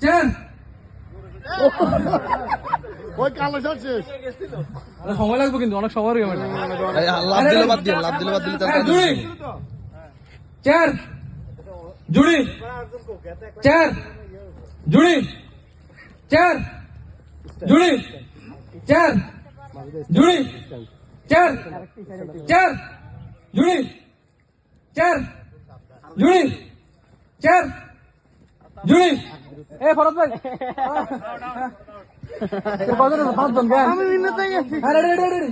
4 ওই কালো শট শেষ সময় লাগবে কিন্তু অনেক সময় লাগে লাভ দিলে বাদ দিলে লাভ দিলে বাদ দিলে তার জুড়ি 4 জুড়ি 4 জুড়ি 4 জুড়ি 4 জুড়ি 4 4 জুড়ি 4 জুড়ি 4 জুড়ি এ ফরত ভাই আমি মিন্নতে গেছি আরে রে রে রে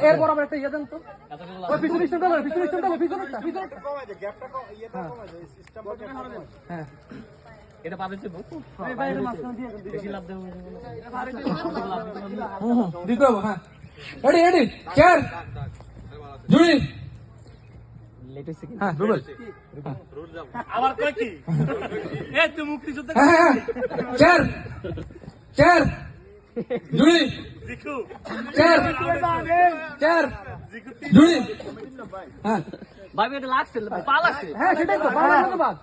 এর বরাবর একটা ইয়ে দেন তো ওই পিছনে পিছনেটা কমাই দে গ্যাপটা ইয়েটা কমাই দে সিস্টেমটা হ্যাঁ এটা পাবে যে বহু ভাই এর মাঝখানে দিয়ে বেশি লাভ দেব দিতে হবে হ্যাঁ রেডি 4 জুড়ি হ্যাঁ রুবেল আবার কয় কি এ তুই মুক্তিযোদ্ধা 4 4 জুড়ি জিকু 4 4 জুড়ি হ্যাঁ ভাই এটা লাগছে পা লাগছে হ্যাঁ সেটাই তো ভালো লাগবে বাদ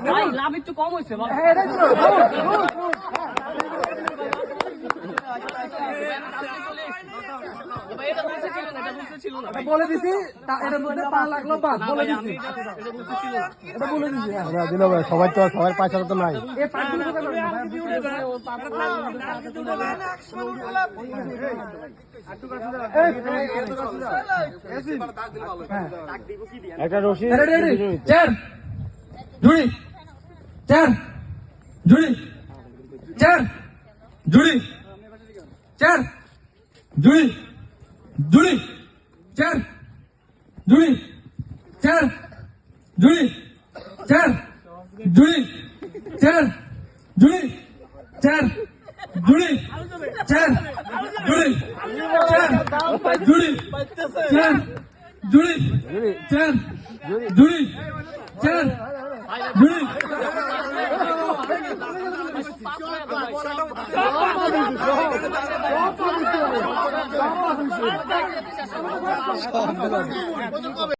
ভাই লাভ একটু কম হয়েছে হ্যাঁ এটাই তো বলে দিছি এটার মধ্যে পা লাগলো বাদ বলে দিছি এটা বলে দিছি দিল ভাই সবাই তো সবার পয়সা তো নাই এই পাঁচগুলো একটা রশি 4 জুড়ি 4 জুড়ি 4 জুড়ি 4 জুড়ি জুড়ি 4 জুড়ি 4 জুড়ি 4 জুড়ি 4 জুড়ি 4 জুড়ি 4 জুড়ি 4 জুড়ি 4 জুড়ি 4 জুড়ি 4 জুড়ি